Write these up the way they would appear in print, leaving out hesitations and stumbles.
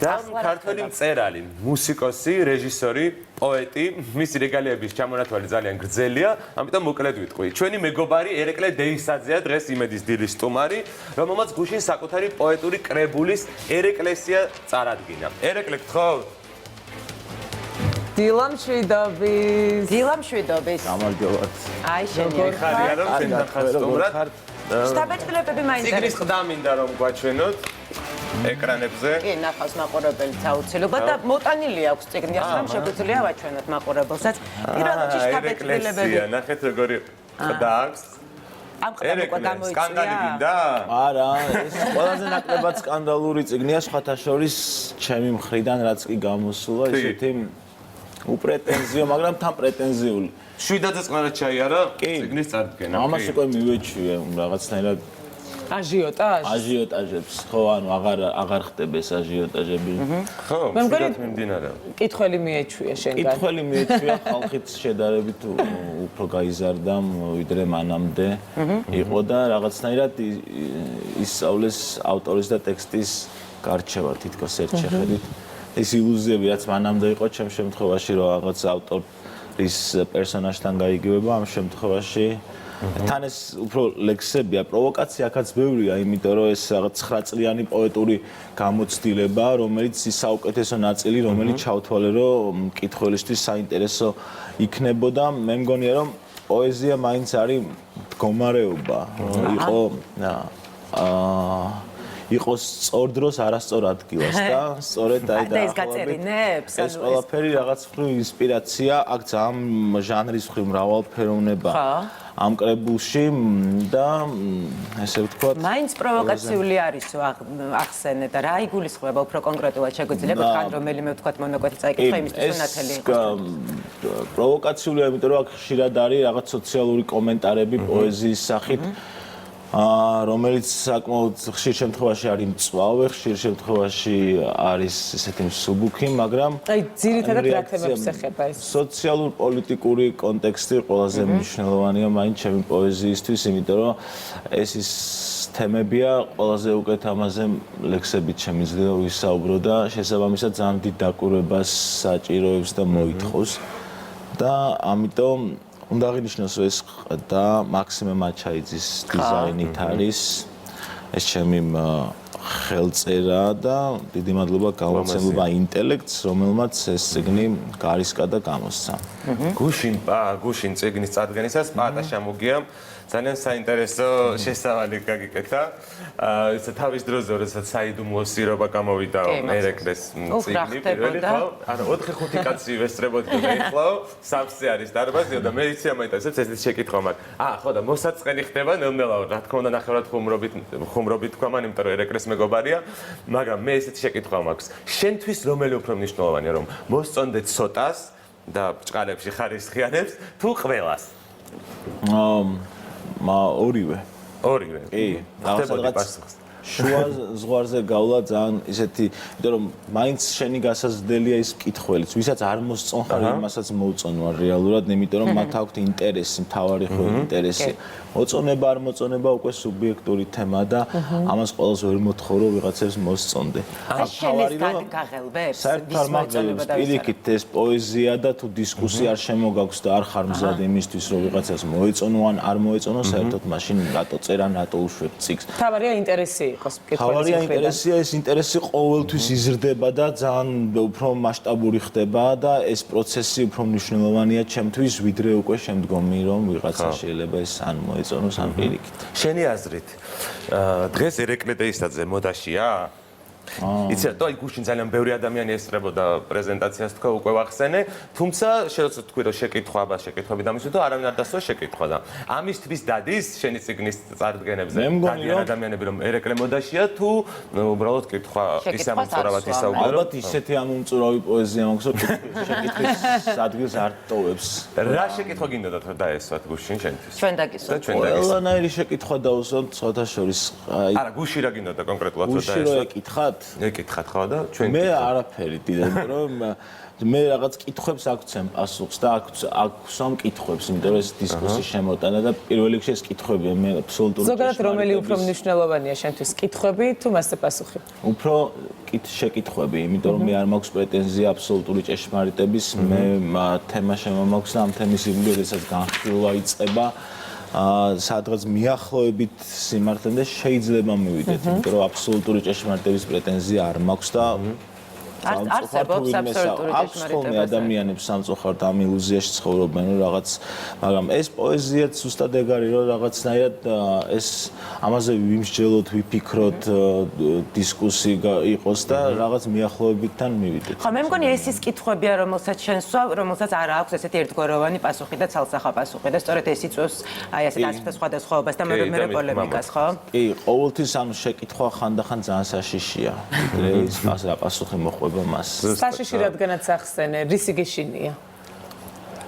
და ქართველი მწერალი, მუსიკოსი, რეჟისორი, პოეტი, მისი რეგალიების ჩამონათვალი ძალიან გრძელია, ამიტომ მოკლედ ვიტყვი. ჩვენი მეგობარი ერეკლე დეისაძეა დღეს იმედის დილის სტუმარი, რომელმაც გუშინ საკუთარი პოეტური კრებულის ერეკლესია წარადგინა. ერეკლე გთხოვთ? დილამშვიდობის. დილამშვიდობის. გამარჯობათ. აი შენი. ხარია რომ შენთან ხარ სტუმრად. შტაბეჭდილებები მაინტერესებს. ციგნის ყდა მინდა რომ გვაჩვენოთ ეკრანებზე. კი, ნახავს მაყურებელიც აუცილებლად და მოტანილი აქვს ციგნი, ასე რომ შეგვიძლია ვაჩვენოთ მაყურებელსაც. პირველ რიგში შტაბეჭდილებები. ნახეთ როგორი ყდა აქვს. ამ ყდა უკვე გამოიწვია. სკანდალი გინდა? არა, ეს ყველაზე ნაკლებად სკანდალური წიგნია, სხვათა შორის ჩემი მხრიდან, რაც კი გამოსულა, ისეთი უპრეტენზიო, მაგრამ თან პრეტენზიული. 7-ზე წყნარად ჩაიარა წიგნის წარდგენა. ამას უკვე მივეჩვიე რაღაცნაირად აჟიოტაჟებს, ხო, ანუ აღარ ხდება ეს აჟიოტაჟები. ხო, მშვიდად მიმდინარეობს. კითხველი მიეჩვია შენგან. კითხველი მიეჩვია, ხალხით შედარებით უფრო გაიზარდა, ვიდრე მანამდე იყო და რაღაცნაირად ისწავლეს ავტორის და ტექსტის გარჩევა თითქოს ერთ შეხედვით. ეს ილუზიები, რაც მანამდე იყო ჩემ შემთხვევაში, რომ რაღაც ავტორის პერსონაჟთან გაიგივება, ამ შემთხვევაში თან ეს უფრო ლექსებია, პროვოკაცია აქაც ბევრია, იმიტომ რომ ეს რაღაც 9 წლიანი პოეტური გამოცდილება, რომელიც ის საუკეთესო ნაწილი, რომელიც ჩავთვალე, რომ მკითხველისთვის საინტერესო იქნებოდა. მე მგონია, რომ პოეზია მაინც არის მდგომარეობა, იყოს სწორ დროს არასწორ ადგილას და სწორედ აი და ეს გაწერინებს, ეს ყველაფერი რაღაც მხრივ ინსპირაცია, აქ ძალიან ჟანრის მხრივ მრავალფეროვნება ამ კრებულში და ესე ვთქვათ, მაინც პროვოკაციული არისო ახსენე და რა იგულისხმება უფრო კონკრეტულად შეგვიძლია გითხრათ რომელიმე ვთქვათ მონოკვეთი წაიკითხა იმისთვის რომ ნათელი იყოს. პროვოკაციულია, იმიტომ რომ აქ ხშირად არის რაღაც სოციალური კომენტარები პოეზიის სახით. რომელიც საკმაოდ ხშირ შემთხვევაში არის მწვავე, ხშირ შემთხვევაში არის ესეთი მსუბუქი, მაგრამ აი ძირითადად რა თემებს ეხება ეს? სოციალურ-პოლიტიკური კონტექსტი ყველაზე მნიშვნელოვანია მაინც ჩემი პოეზიისთვის, იმიტომ რომ ეს ის თემებია, ყველაზე უკეთ ამაზე ლექსებით შემიძლია ვისაუბრო და შესაბამისად ძალიან დიდ დაკვირვებას საჭიროებს და მოითხოვს და ამიტომ უნდა აღინიშნოს ეს და მაქსიმე მაჩაიძის დიზაინით არის ეს ჩემი ხელწერა და დიდი მადლობა გამოცემობა ინტელექტს, რომელმაც ეს წიგნი გარისკა და გამოსცა. გუშინ წიგნის წარდგენისას პატა შემოგია ძალიან საინტერესო შესავალი გაგიკეთა. ეს თავის დროზე, როდესაც საიდუმლო სირობა გამოვიდა ერეკლეს წიგნი პირველი ხო? ანუ 4-5 კაცი ვესწრებოდი და ეხლაო სამსე არის დარბაზიო და მე იცი ამაინტერესებს ესეთი შეკითხვა მაქვს. ხო და მოსაწყენი ხდება ნელ-ნელა, რა თქმა უნდა ნახევრად ხუმრობით თქვა მან, იმიტომ რომ ერეკლეს მეგობარია, მაგრამ მე ესეთი შეკითხვა მაქვს. შენთვის რომელი უფრო მნიშვნელოვანია, რომ მოსწონდე ცოტას და ბჭყალებში ხარისხიანებს თუ ყველას? ორივე. კი, რაღაცა შუა ზღვარზე გავლა ძალიან ისეთი, იმიტომ რომ მაინც შენი გასაზრდელია ის მკითხველიც, ვისაც არ მოსწონხარ იმასაც მოუწონვარ რეალურად, იმიტომ რომ მათ აქვთ ინტერესი, მთავარი ხო ინტერესი. მოწონება არ მოწონება უკვე სუბიექტური თემა და ამას ყველას ვერ მოთხოვ რომ ვიღაცებს მოსწონდე. თავარი რომ გაღელვებს, საერთოდ არ მაგალებს პირიქით ეს პოეზია და თუ დისკუსია არ შემოგაქვს და არ ხარ მზად იმისთვის რომ ვიღაცას მოეწონო ან არ მოეწონო, საერთოდ მაშინ რატო წერა, რატო უშვებ წიგნს. თავარია ინტერესი იყოს მკითხველის. თავარია ინტერესია, ეს ინტერესი ყოველთვის იზრდება და ძალიან უფრო მასშტაბური ხდება და ეს პროცესი უფრო მნიშვნელოვანია ჩემთვის, ვიდრე უკვე შემდგომი რომ ვიღაცა შეიძლება ეს ან მოეწონოს ან პირიქით. შენი აზრით, დღეს ერეკლე დეისაძე მოდაშია? იცი რა, აი გუშინ ძალიან ბევრი ადამიანი ესწრებოდა პრეზენტაციას, თქვა უკვე ვახსენე, თუმცა შეიძლება თქვი რომ შეკითხვები დამისვიდო, არავინ არ დასვა შეკითხვა და ამისთვის დადის შენი წიგნის წარდგენებზე დადიან ადამიანები რომ ერეკლე მოდაშია თუ უბრალოდ კითხვა ისე ამომწურავად ისაუბრა რომ ალბათ ისეთი ამომწურავი პოეზია მაქვს რომ შეკითხვის ადგილს არ ტოვებს. რა შეკითხვა გინდათ რომ დაესვათ გუშინ შენთვის? ჩვენ დაგისვათ. ყველანაირი შეკითხვა დავუსვათ სხვათა შორის. არა, გუში რა გინდათ კონკრეტულად რომ დაესვათ? გუში რო ეკითხათ კარგად. ეკითხათ ხო და ჩვენ მე არაფერი დიდად, რომ მე რაღაც კითხვებს აქცემ პასუხს და აქვს ამ კითხვებს, იმიტომ რომ ეს დისკუსიის შემოტანა და პირველ რიგში ეს კითხვები მე აბსოლუტურად ზოგადად რომელი უფრო მნიშვნელოვანია შენთვის, კითხვები თუ მასზე პასუხი? უფრო შეკითხვები, იმიტომ რომ მე არ მაქვს პრეტენზია აბსოლუტური ჭეშმარიტების, მე თემა შემომაქვს და ამ თემის ირგვლივ როდესაც განხილვა იწყება სადღაც მიახლოებით სიმართლემდე შეიძლება მივიდეთ, იმიტომ რომ აბსოლუტური ჭეშმარიტების პრეტენზია არ მაქვს და არსებობს აბსოლუტური ჭეშმარიტება. ადამიანებს სამწუხაროდ ამ ილუზიაში ცხოვრობენ, რომ რაღაც, მაგრამ ეს პოეზიაც ზუსტად ეგ არის, რომ რაღაცნაირად ეს ამაზე ვიმსჯელოთ, ვიფიქროთ, დისკუსია იყოს და რაღაც მიახლოებითთან მივიდეთ. ხო, მე მგონი ეს ის კითხვებია, რომელსაც შენ სვავ, რომელსაც არ აქვს ესეთი ერთგვაროვანი პასუხი და ცალსახა პასუხი და სწორედ ეს იწვევს აი ასეთ არცერთს სხვადასხვაობას და მე პოლემიკას, ხო? კი, ყოველთვის ანუ შეკითხვა ხანდახან ძალიან საშიშია. დღეს მას რა პასუხი მოყვება მას. საშიში რადგანაც ახსენე, რისი გეშინია?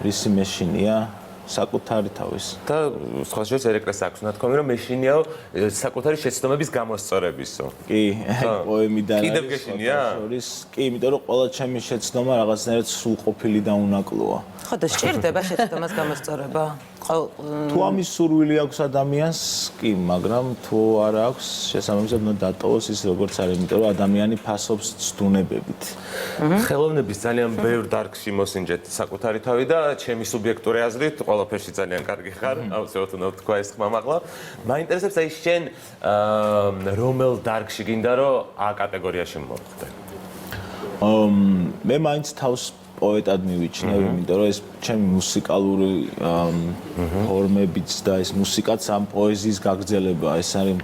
რისი მეშინია? საკუთარი თავის. და სხვა შეს ერეკლეს აქვს ნათქვამი, რომ მეშინიაო საკუთარი შეცდომების გამოსწორებისო. კი, პოემიდან კიდევ გეშინია? კი, იმიტომ რომ ყველა ჩემი შეცდომა რაღაცნაირად სრულყოფილი და უნაკლოა. ხო და სჭირდება შეცდომას გამოსწორება. თუ ამის სურვილი აქვს ადამიანს, კი, მაგრამ თუ არ აქვს, შესაბამისად უნდა დატოვოს ის როგორც არის, იმიტომ რომ ადამიანი ფასობს ცდუნებებით. ხელოვნების ძალიან ბევრ დარგში მოსინჯეთ საკუთარი თავი და ჩემი სუბიექტური აზრით ყველაფერში ძალიან კარგი ხარ, აუცილებლად უნდა თქვა ეს ხმა მაღლა. მაინტერესებს აი შენ რომელ დარგში გინდა რომ A კატეგორიაში მოვხდე? მე მაინც თავს პოეტად მივიჩნევ, იმიტომ რომ ეს ჩემი მუსიკალური ფორმებიც და ეს მუსიკაც ამ პოეზიის გაგრძელება, ეს არის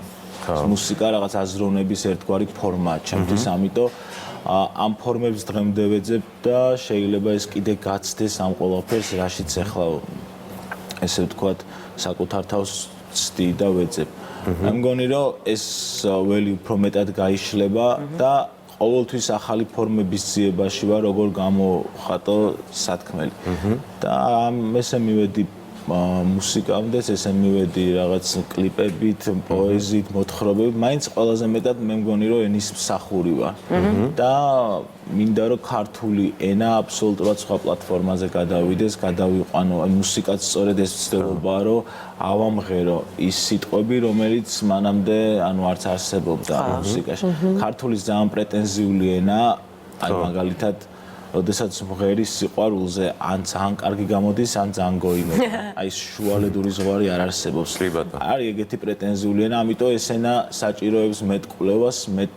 მუსიკა რაღაც აზროვნების ერთგვარი ფორმაა ჩემთვის, ამიტომ ამ ფორმებს დღემდე ვეძებ და შეიძლება ეს კიდე გაცდეს ამ ყველაფერს, რაშიც ახლა ესე ვთქვათ, საკუთარ თავს ვცდი და ვეძებ. მე მგონი რომ ეს ველი უფრო მეტად გაიშლება და ყოველთვის ახალი ფორმების ძიებაში ვარ, როგორ გამოხატო სათქმელი. და ესე მივედი მუსიკამდე, ესე მივედი რაღაც კლიპებით, პოეზიით, მოთხრობებით, მაინც ყველაზე მეტად მე მგონი რომ ენის მსახური ვარ. და მინდა რომ ქართული ენა აბსოლუტურად სხვა პლატფორმაზე გადავიდეს, გადავიყვანო. აი მუსიკაც სწორედ ეს ცდილობაა, რომ ავამღერო ის სიტყვები, რომელიც მანამდე ანუ არც არსებობდა მუსიკაში. ქართულის ძალიან პრეტენზიული ენაა, აი მაგალითად როდესაც მღერის სიყვარულზე ან ძალიან კარგი გამოდის, ან ძალიან გოიმება. აი შუალედური ზღვარი არ არსებობს. არის ეგეთი პრეტენზიული ენა, ამიტომ ეს ენა საჭიროებს მეტ კვლევას, მეტ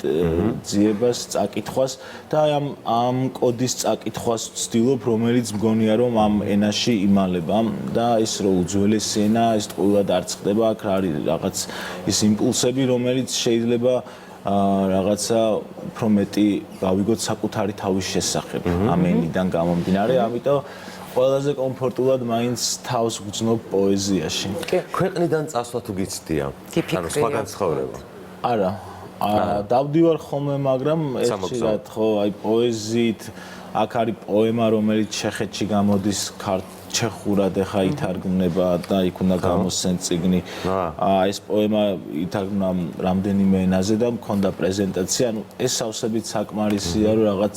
ძიებას, წაკითხვას და აი ამ კოდის წაკითხვას ვცდილობ, რომელიც მგონია რომ ამ ენაში იმალება და ის რო უძველესი ენა, ეს ტყუილად არ წყდება, აქ არის რაღაც ის იმპულსები, რომელიც შეიძლება რაღაცა უფრო მეტი გავიგოთ საკუთარი თავის შესახებ ამ ენიდან გამომდინარე, ამიტომ ყველაზე კომფორტულად მაინც თავს ვგრძნობ პოეზიაში. ქვეყნიდან წასვლა თუ გიცდია? ანუ სხვაგან ცხოვრება? არა, დავდივარ ხოლმე, მაგრამ ერთად ხო, აი პოეზიით აქ არის პოემა, რომელიც ჩეხეთში გამოდის ჩეხურად ახლა ითარგმნება და იქ უნდა გამოსცენ წიგნი. ეს პოემა ითარგმნა რამდენიმე ენაზე და მქონდა პრეზენტაცია. ანუ ეს სავსებით საკმარისია, რომ რაღაც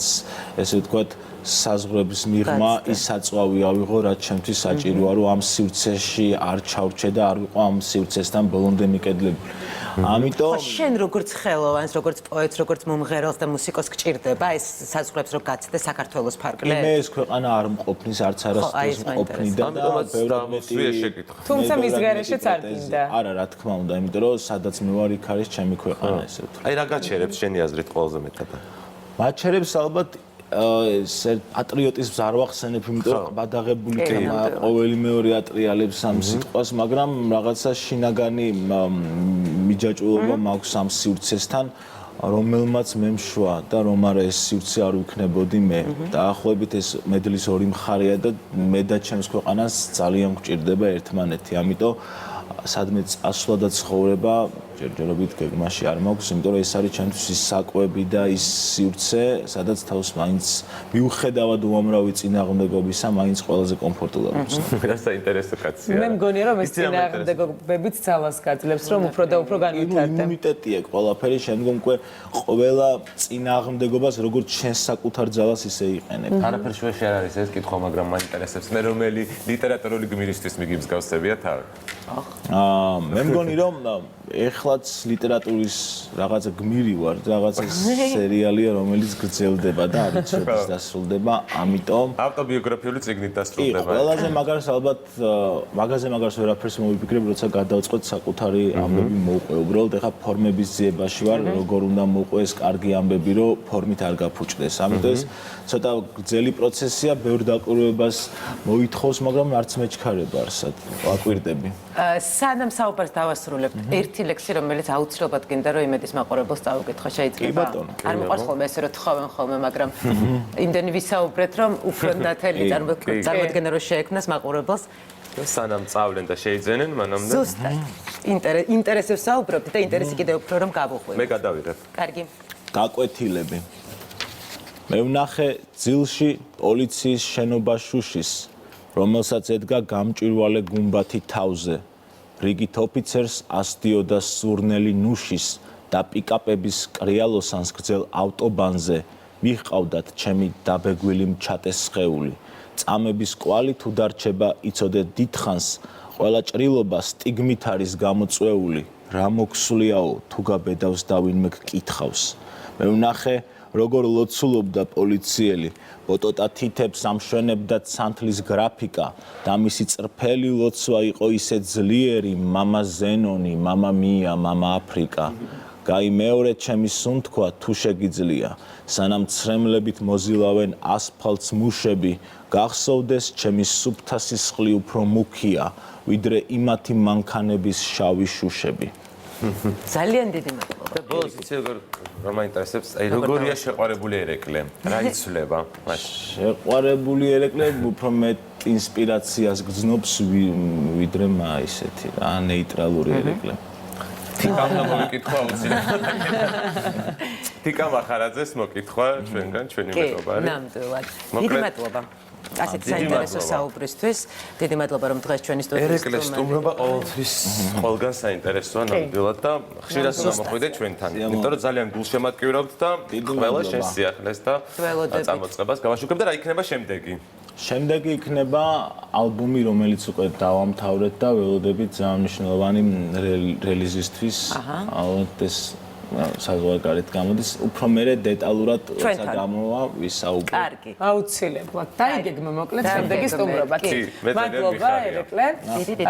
ესე ვთქვათ საზღვრების მიღმა ის საწვავი ავიღო, რაც ჩემთვის საჭიროა, რომ ამ სივრცეში არ ჩავრჩე და არ ვიყო ამ სივრცესთან ბოლომდე მიკედლებული. ამიტომ შენ როგორც ხელოვანს, როგორც პოეტს, როგორც მომღერალს და მუსიკოს გჭირდება ეს საზღვრებს რო გაცდე საქართველოს ფარგლებს? მე ეს ქვეყანა არ მყოფნის, არც არასდროს მყოფნიდა და ბევრად მეტი შეკითხვა. თუმცა მის გარეშეც არ გინდა. არა, რა თქმა უნდა, იმიტომ რომ სადაც მე ვარ, იქ არის ჩემი ქვეყანა, ესე ვთქვი. აი რა გაჩერებს შენი აზრით ყველაზე მეტად? მაჩერებს ალბათ ეს პატრიოტიზმს არ ვახსენებ, იმიტომ რომ ბადაღებული თემა ყოველი მეორე ატრიალებს ამ სიტყვას, მაგრამ რაღაცა შინაგანი მიჯაჭვულობა მაქვს ამ სივრცესთან, რომელმაც მე მშვა და რომ არა ეს სივრცე არ ვიქნებოდი მე. დაახლოებით ეს მედლის ორი მხარეა და მე და ჩემს ქვეყანას ძალიან გვჭირდება ერთმანეთი. ამიტომ სადმე წასვლა და ცხოვრება ჯერჯერობით გეგმაში არ მაქვს, იმიტომ რომ ეს არის ჩემთვის ის საკვები და ის სივრცე, სადაც თავს მაინც მიუხედავად უამრავი წინააღმდეგობისა, მაინც ყველაზე კომფორტულად ვცდები. რა საინტერესო კაცია. მე მგონია რომ ეს წინააღმდეგობებიც ძალას გაძლევს, რომ უფრო და უფრო განვითარდება. იმუნიტეტი აქვს ყველაფერი, შემდგომ უკვე ყველა წინააღმდეგობას როგორც შენს საკუთარ ძალას ისე იყენებ. არაფერ შუაში არ არის ეს კითხვა, მაგრამ მაინტერესებს მე რომელი ლიტერატურული გმირისთვის მიგმსგავსებია თავი. მე მგონი რომ ეხლაც ლიტერატურის რაღაცა გმირი ვარ, რაღაცა სერიალია, რომელიც გრძელდება და არ იცი როდის დასრულდება, ამიტომ ავტობიოგრაფიული წიგნით დასრულდება. ყველაზე მაგარს ალბათ მაგაზე მაგარს ვერაფერს მოვიფიქრებ, როცა გადავწყვეტ საკუთარი ამბები მოვყვე. უბრალოდ ეხა ფორმების ძიებაში ვარ, როგორ უნდა მოვყვეს კარგი ამბები, რომ ფორმით არ გაფუჭდეს. ამიტომ ეს ცოტა გრძელი პროცესია, ბევრ დაკვირვებას მოითხოვს, მაგრამ არც მეჩქარება არსად, ვაკვირდები. სანამ საუბარს დავასრულებთ, ერთი ლექსი, რომელიც აუცილებლად გინდა რომ იმედის მაყურებელს წავუკითხო, შეიძლება? არ მიყვარს ხოლმე ესე რომ თხოვენ ხოლმე, მაგრამ იმდენი ვისაუბრეთ, რომ უფრო ნათელი წარმოდგენა რომ შეექმნას მაყურებელს. სანამ წავლენ და შეიძენენ, მანამდე. ზუსტად. ინტერესებს საუბრობთ და ინტერესი კიდევ უფრო რომ გავუხვიოთ. მე გადავიღებ. კარგი. გაკვეთილები. მე ვნახე ძილში პოლიციის შენობა შუშის, რომელსაც ედგა გამჭვირვალე გუმბათი თავზე. რიგით ოფიცერს ასდიოდა სურნელი ნუშის და პიკაპების კრიალოსანს გრძელ ავტობანზე მიჰყავდათ ჩემი დაბეგვილი მჩატე სხეული. წამების კვალი თუ დარჩება იცოდეთ დიდხანს, ყველა ჭრილობა სტიგმით არის გამოწვეული. რა მოქსულიაო თუ გაბედავს და ვინმე გკითხავს. მე ვნახე როგორ ლოცულობდა პოლიციელი, ბოტოტა თითებს ამშვენებდა სანთლის გრაფიკა და მისი წრფელი ლოცვა იყო ისე ძლიერი, მამა ზენონი, მამა მია, მამა აფრიკა. გაი მეორე ჩემი სუნთქვა თუ შეგიძლია, სანამ ცრემლებით მოზილავენ ასფალტს მუშები, გახსოვდეს ჩემი სუფთა სისხლი უფრო მუქია, ვიდრე იმათი მანქანების შავი შუშები. ძალიან დიდი მადლობა. და ბოლოს იცი რომ მაინტერესებს, აი როგორია შეყვარებული ერეკლე? რა იცვლება მაშინ? შეყვარებული ერეკლე უფრო მეტ ინსპირაციას გრძნობს ვიდრე ისეთი რა ნეიტრალური ერეკლე. თიკამ და მოკითხვა უცილებლად. თიკამ ახარაძეს მოკითხვა ჩვენგან, ჩვენი მეგობარი. ნამდვილად. დიდი მადლობა. ასეთ საინტერესო საუბრისთვის. დიდი მადლობა რომ დღეს ჩვენი სტუდიაში ერეკლეს სტუმრობა ყოველთვის ყველგან საინტერესოა ნამდვილად და ხშირად გამოხვიდე ჩვენთან. იმიტომ რომ ძალიან გულშემატკივრობთ და ყველა შენს სიახლეს და წამოწყებას გავაშუქებ და რა იქნება შემდეგი? შემდეგი იქნება ალბომი, რომელიც უკვე დავამთავრეთ და ველოდებით ძალიან მნიშვნელოვანი რელიზისთვის. ალბათ ეს საზღვარგარეთ გამოდის. უფრო მერე დეტალურად როცა გამოვა ვისაუბრებ. კარგი. აუცილებლად. დაიგეგმე მოკლედ შემდეგი სტუმრობა. კი, მე ძალიან მადლობა მიხარია. ერეკლე. დიდი